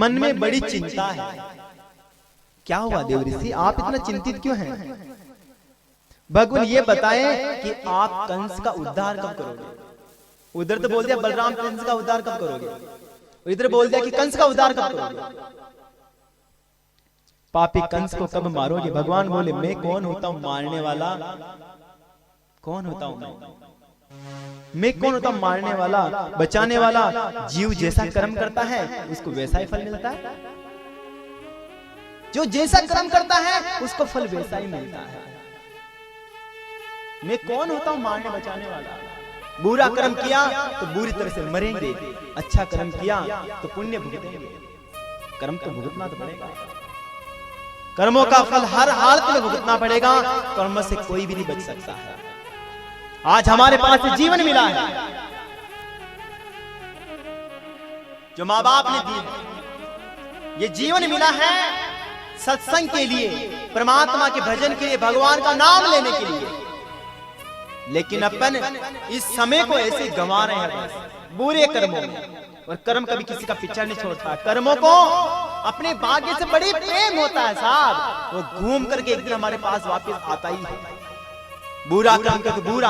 मन में बड़ी चिंता है। क्या हुआ देव ऋषि, आप इतना चिंतित क्यों हैं? भगवान ये बताएं कि आप कंस का उद्धार कब करोगे। उधर तो बोल दिया बलराम कंस का उद्धार कब करोगे, इधर बोल दिया कि कंस का उद्धार कब करोगे। पापी कंस को कब मारोगे? भगवान बोले मैं कौन होता हूं मारने वाला, कौन होता हूं मैं कौन होता हूं मारने वाला, बचाने वाला। जीव जैसा कर्म करता है उसको वैसा ही फल मिलता है, जो जैसा कर्म करता है उसको फल वैसा ही मिलता है। मैं कौन होता हूं मारने बचाने वाला। बुरा कर्म किया तो बुरी तरह से मरेंगे, अच्छा कर्म किया तो पुण्य भुगतेंगे। कर्म तो भुगतना तो पड़ेगा, कर्मों का फल हर हालत में भुगतना पड़ेगा। कर्म से कोई भी नहीं बच सकता है। आज हमारे पास जीवन मिला है जो माँ बाप ने दी, ये जीवन मिला है सत्संग के लिए, परमात्मा के भजन के लिए, भगवान का नाम लेने के लिए। लेकिन अपन इस समय को ऐसे गंवा रहे हैं बुरे कर्मों में, और कर्म कभी किसी का पीछा नहीं छोड़ता। कर्मों को अपने भाग्य से बड़ी प्रेम होता है साहब, वो घूम करके एक दिन हमारे पास वापस आता ही है। बुरा कर्म कर तो बुरा,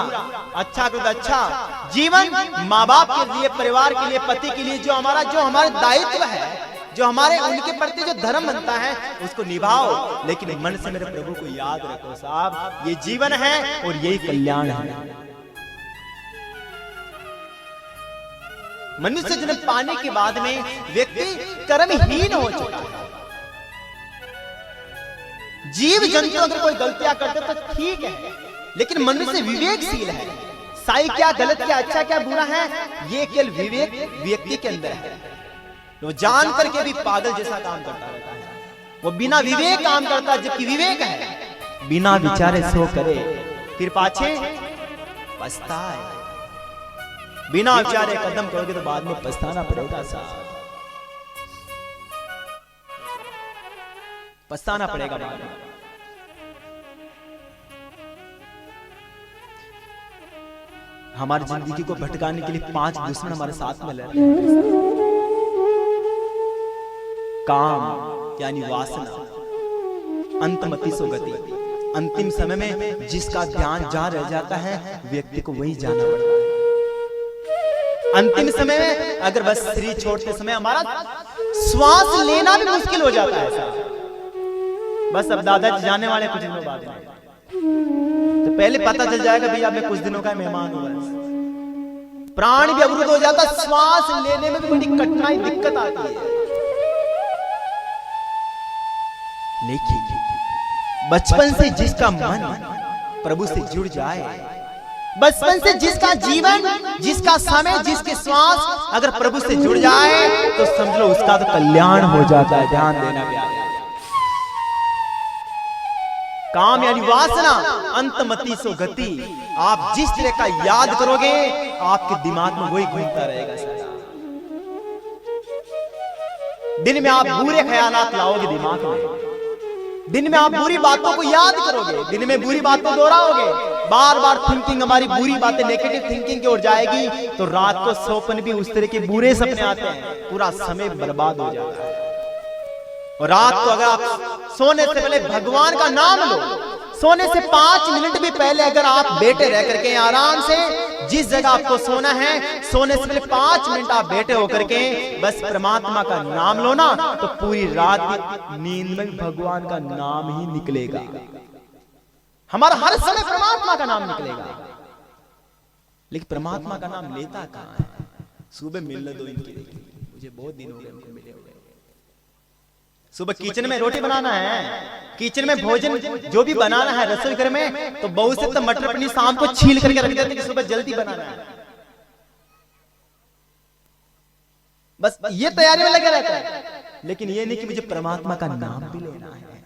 अच्छा कर तो अच्छा। जीवन माँ बाप के लिए, परिवार के लिए, पति के लिए जो हमारा दायित्व है, जो हमारे उनके प्रति जो धर्म बनता है उसको निभाओ, लेकिन मन से मेरे प्रभु को याद रखो साहब। ये जीवन है और यही कल्याण है। मनुष्य जन्म पाने के बाद में व्यक्ति कर्महीन हो चुका है। जीव जंतु अगर कोई गलतियां करते तो ठीक है, लेकिन मनुष्य विवेकशील है। सही क्या, गलत क्या, अच्छा क्या, बुरा है, ये केवल विवेक व्यक्ति के अंदर है। वो जान करके भी पागल जैसा काम करता रहता है, वो बिना विवेक काम करता है। जबकि विवेक है बिना विचारे सो करे फिर पाछे पछताए। बिना विचारे कदम करोगे तो बाद में पछताना पड़ेगा साहब, पछताना पड़ेगा बाद में। हमारी जिंदगी को भटकाने के लिए 5 दुश्मन हमारे साथ में लड़ रहे हैं। काम यानी वासना, अंतमति सो गति। अंतिम समय में जिसका ध्यान जहां रह जाता है व्यक्ति को वही जाना पड़ता है। अंतिम समय में अगर बस शरीर छोड़ते समय हमारा श्वास लेना भी मुश्किल हो जाता है साहब। बस अब दादाजी जाने वाले कुछ दिनों बाद, तो पहले पता चल जाएगा भैया मैं कुछ दिनों का मेहमान हूं। बस प्राण भी अवरुद्ध हो जाता, श्वास लेने में भी बड़ी कठिनाई, दिक्कत आती है। लेकिन बचपन से जिसका मन प्रभु से जुड़ जाए, बचपन से जिसका जीवन, जिसका समय, जिसके श्वास अगर प्रभु से जुड़ जाए तो समझ लो उसका तो कल्याण हो जाता है। ध्यान देना प्यारे। काम यानी वासना, अंतमति सो गति। आप जिस तरह का याद करोगे आपके दिमाग में वही घूमता रहेगा सदा। दिन में आप बुरे ख्यालात लाओगे दिमाग में, दिन में आप बुरी बातों को याद करोगे, दिन में बुरी बातों दोहराओगे, बार बार थिंकिंग हमारी बुरी बातें नेगेटिव थिंकिंग की ओर जाएगी, तो रात को सपने भी उस तरह के बुरे सपने आते हैं, पूरा समय बर्बाद हो जाता है। और रात को अगर आप सोने से पहले भगवान का नाम लो, सोने से 5 मिनट भी पहले अगर आप बैठे रह करके आराम से, जिस जगह आपको सोना है सोने से पहले 5 मिनट आप बैठे होकर के बस परमात्मा का नाम लो ना, तो पूरी रात नींद में भगवान का नाम ही निकलेगा। हमारा हर समय परमात्मा का नाम निकलेगा। लेकिन परमात्मा का नाम लेता कहां है? सुबह मिलने दो इनकी, देखिए मुझे बहुत दिन हो गए उनको मिले हुए। सुबह किचन में रोटी बनाना है, किचन में भोजन जो भी बनाना है रसोई घर में, तो बहुत से तो मटर पनीर शाम को छील करके रख देते कि सुबह जल्दी बनाना है। बस ये तैयारी में लगा रहता है, लेकिन ये नहीं कि मुझे परमात्मा का नाम भी लेना है।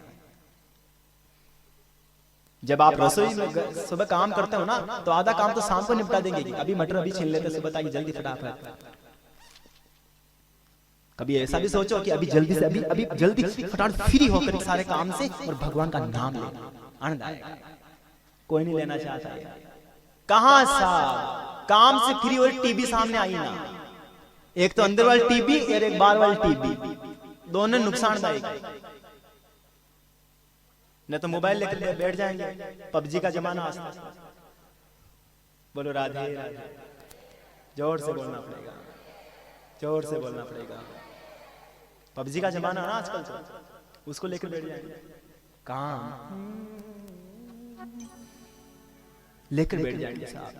जब आप रसोई में सुबह काम करते हो ना, तो आधा काम तो शाम को निपटा देंगे कि अभी मटर अभी छील लेते सुबह ताकि जल्दी फटाफट। कभी ऐसा भी सोचो कि अभी जल्दी से अभी जल्दी फटाफट फ्री होकर सारे काम से और भगवान का नाम लेना आनंद आएगा। कोई नहीं लेना चाहता है। कहां सा काम से फ्री और टीवी सामने आई ना, एक तो अंदर वाली टीवी और एक बाहर वाली टीवी, दोनों नुकसानदायक। न तो मोबाइल लेकर बैठ जाएंगे, पबजी का जमाना आता। बोलो राधे राधे, जोर से बोलना पड़ेगा, जोर से बोलना पड़ेगा। पबजी का जमाना ना आजकल, तो उसको लेकर बैठ जाएंगे, काम लेकर बैठ जाएंगे साहब।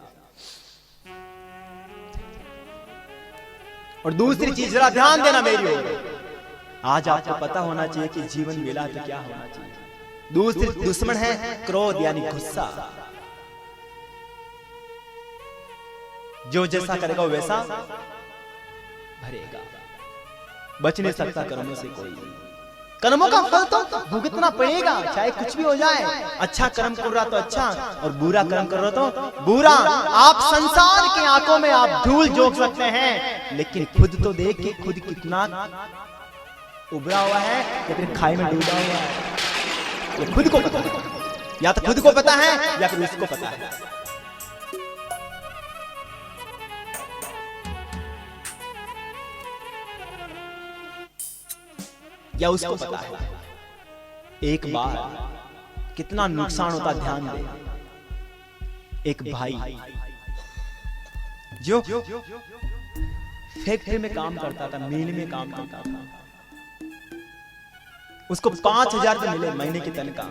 और दूसरी चीज जरा ध्यान देना मेरी ओर, आज आपको पता होना चाहिए कि जीवन मिला तो क्या होना चाहिए। दूसरी दुश्मन है क्रोध यानी गुस्सा। जो जैसा करेगा वैसा भरेगा, बच नहीं सकता कर्मों से कोई। कर्मों का फल तो भुगतना पड़ेगा, चाहे कुछ भी हो जाए। अच्छा कर्म कर रहा तो अच्छा, और बुरा कर्म कर रहा तो बुरा। आप संसार की आंखों में आप धूल झोंक सकते हैं, लेकिन खुद तो देख के खुद कितना उभरा हुआ है या फिर खाई में डूबा हुआ है, ये खुद को पता है। या तो खुद को पता है या फिर उसको पता है। या उसको पता है। एक बार कितना नुकसान होता ध्यान दे। एक भाई जो फैक्ट्री में काम करता था, मिल में काम करता था, उसको 5,000 रुपये मिले महीने की तनख्वाह,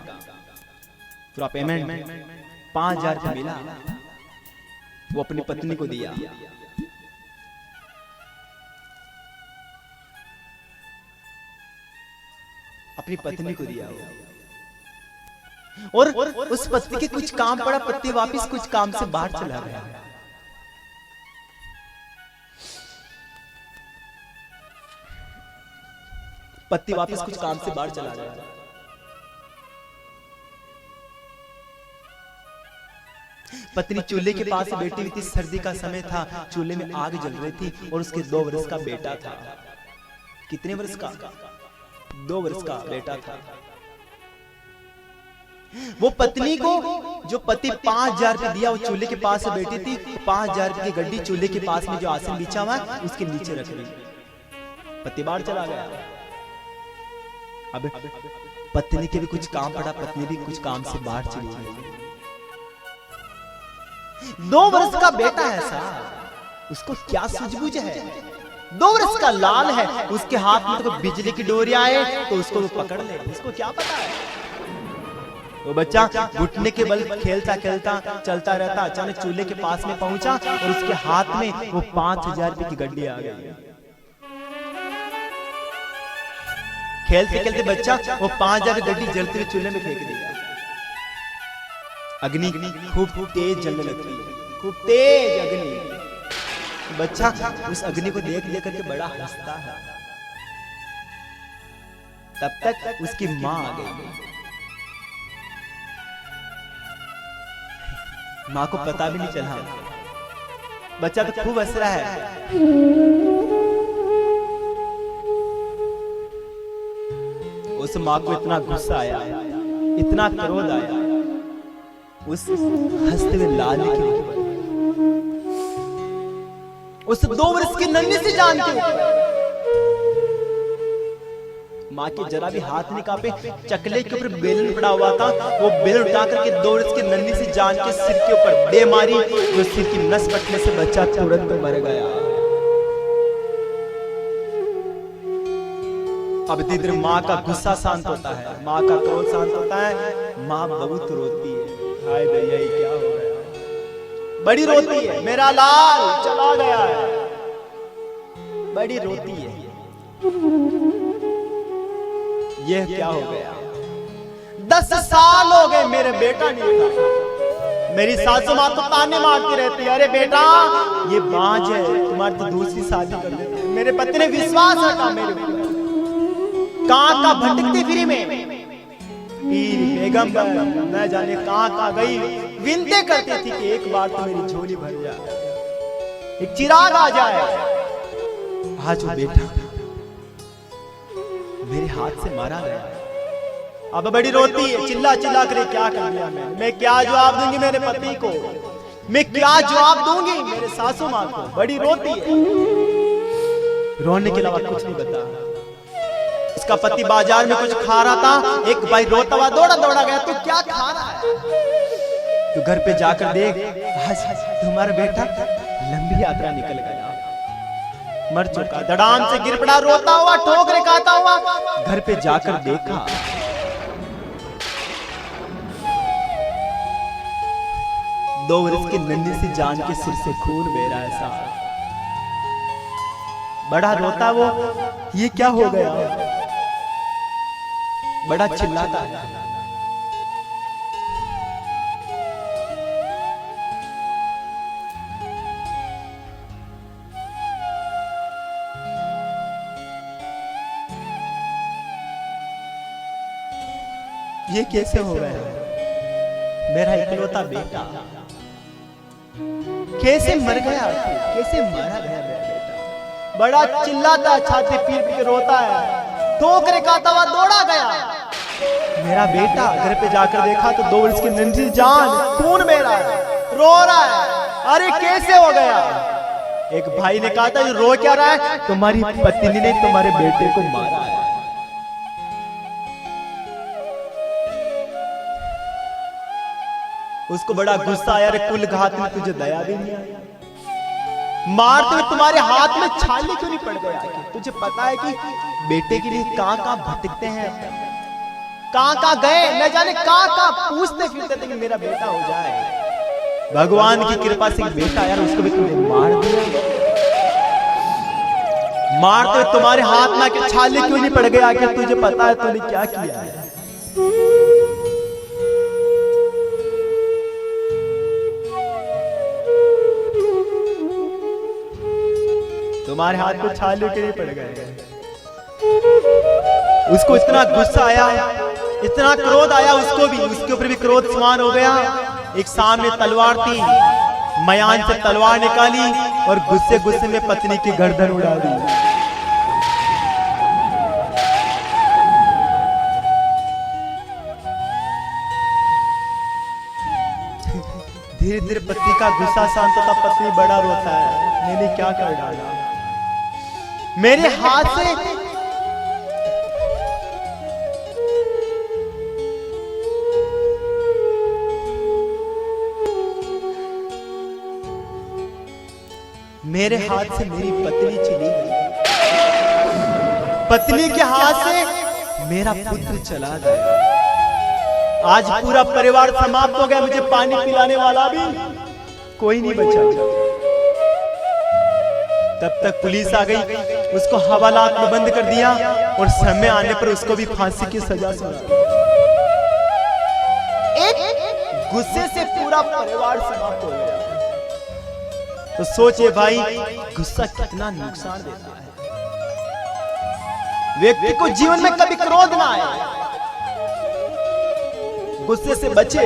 पूरा पेमेंट 5,000 रुपये मिला। वो अपनी पत्नी को दिया। अपनी पत्नी को दिया और उस पत्नी के कुछ काम पड़ा, पत्नी वापस कुछ काम से बाहर चला गया। पति वापस कुछ काम से बाहर चला गया। पत्नी चूल्हे के पास बैठी हुई थी, सर्दी का समय था, चूल्हे में आग जल रही थी और उसके 2 वर्ष का बेटा था। कितने वर्ष का? 2 वर्ष का बेटा था। वो पत्नी को जो पति 5,000 रुपये दिया, वो चूल्हे के पास बैठी थी, 5,000 रुपये की गड्डी चूल्हे के पास में जो आसन बिछा हुआ है उसके नीचे रख दी। पति बाहर चला गया। अब पत्नी के भी कुछ काम पड़ा, पत्नी भी कुछ काम से बाहर चली गई। 2 वर्ष का बेटा है साहब, उसको क्या सूझबूझ है? 2 वर्ष का लाल है, उसके हाथ में तो बिजली की डोरी आए तो उसको वो पकड़ ले, उसको क्या पता है? वो बच्चा घुटने के बल खेलता खेलता चलता रहता, अचानक चूल्हे के पास में पहुंचा और उसके हाथ में वो 5,000 रुपए की गड्डी आ गई। खेलते खेलते बच्चा वो 5,000 गड्डी जलते हुए चूल्हे में फेंक दिया। अग्नि खूब तेज जलने लगती है, खूब तेज अग्नि। बच्चा उस अग्नि को देख देख करके बड़ा हंसता है। तब तक उसकी मां आ गई। मां को पता भी नहीं चला। बच्चा तो खूब हंस रहा है। उस मां को इतना गुस्सा आया, इतना क्रोध आया उस हंसते हुए लाल के ऊपर, उस 2 वर्ष की नन्ही सी जान के ऊपर। मां के जरा भी हाथ नहीं कांपे। चकले के ऊपर बेलन पड़ा हुआ था, वो बेलन उठा करके 2 वर्ष की नन्ही सी जान के सिर के ऊपर दे मारी। वो सिर की नस कटने से बच्चा तुरंत मर गया। अब धीरे धीरे माँ का गुस्सा शांत होता है, माँ का क्रोध शांत होता है। माँ बहुत रोती है, हाय भैया ये क्या हो गया। बड़ी रोती है, मेरा लाल चला गया है। बड़ी रोती है, ये क्या हो गया। 10 साल हो गए मेरे बेटा नहीं था। मेरी सासू माँ तो ताने मारती रहती है, अरे बेटा ये बांझ है, तुम्हारी तो दूसरी शादी कर लेते। मेरे पति ने विश्वास रखा मेरे ऊपर। कहां का भटकती फिरी में पीर बेगम न जाने कहां गई, विनते करती थी कि एक बार तो मेरी झोली भर जाए, एक चिराग आ जाए। आज वो बेटा मेरे हाथ से मारा गया। अब बड़ी रोती है, चिल्ला चिल्ला कर क्या कर दिया मैं क्या जवाब दूंगी मेरे पति को, मैं क्या जवाब दूंगी मेरे सासू माँ को। बड़ी रोती है, रोने के अलावा कुछ नहीं बता। उसका पति बाजार में कुछ खा रहा था। एक भाई रोता हुआ दौड़ा दौड़ा गया, तू क्या खा रहा है? तू घर पे जाकर देख, तुम्हारा बेटा लंबी यात्रा निकल गया, मर चुका। धड़ाम से गिर पड़ा रोता हुआ, ठोकरे खाता हुआ। घर पे जाकर देखा, 2 वर्ष की नन्ही सी जान के सिर से खून बह रहा है साहब। बड़ा रोता वो, ये क्या हो गया? बड़ा चिल्लाता है। ये कैसे हो गया? मेरा इकलौता बेटा कैसे मर गया? कैसे मारा गया मेरा बेटा? बड़ा चिल्लाता, छाती पीट के रोता है, ठोकरे खाता हुआ दौड़ा गया। मेरा बेटा घर पे जाकर देखा तो 2 वर्ष की नन्ही जान खून बह रहा है, रो रहा है। अरे कैसे हो गया? एक भाई ने कहा था, रो क्या रहा है? तुम्हारी पत्नी ने तुम्हारे बेटे को मारा है। उसको बड़ा गुस्सा आया, अरे कुल घात में तुझे दया भी नहीं आई? मारते हुए तुम्हारे हाथ में छाले क्यों नहीं पड़ गया? तुझे पता है कि बेटे के लिए कहां भटकते हैं, कहां गए, न जाने कहां पूछते फिरते थे कि मेरा बेटा हो जाए। भगवान की कृपा से बेटा यार, उसको भी तुमने मार दिया। मारते हुए तुम्हारे हाथ में के छाले क्यों नहीं पड़ गए? आखिर तुझे पता है तूने क्या किया है? तुम्हारे हाथ पे छाले के नहीं पड़ गए। उसको इतना गुस्सा आया, इतना क्रोध आया, उसको भी, उसके ऊपर भी क्रोध सवार हो गया। एक सामने तलवार थी, मयान से तलवार निकाली और गुस्से गुस्से में पत्नी की गर्दन उड़ा दी। धीरे धीरे पत्नी का गुस्सा शांत होता, पत्नी बड़ा रोता है, मैंने क्या कर डाला? मेरे हाथ से मेरे हाथ से मेरी पत्नी चली गई, पत्नी के हाथ से मेरा पुत्र चला गया। आज पूरा परिवार समाप्त हो गया, मुझे पानी पिलाने वाला भी कोई नहीं बचा। तब तक पुलिस आ गई, उसको हवालात में बंद कर दिया और समय आने पर उसको भी फांसी की सजा सुना। एक गुस्से से पूरा परिवार समाप्त हो गया। तो सोचिए भाई, गुस्सा कितना नुकसान देता है। व्यक्ति को जीवन में कभी क्रोध ना आए, गुस्से से बचे।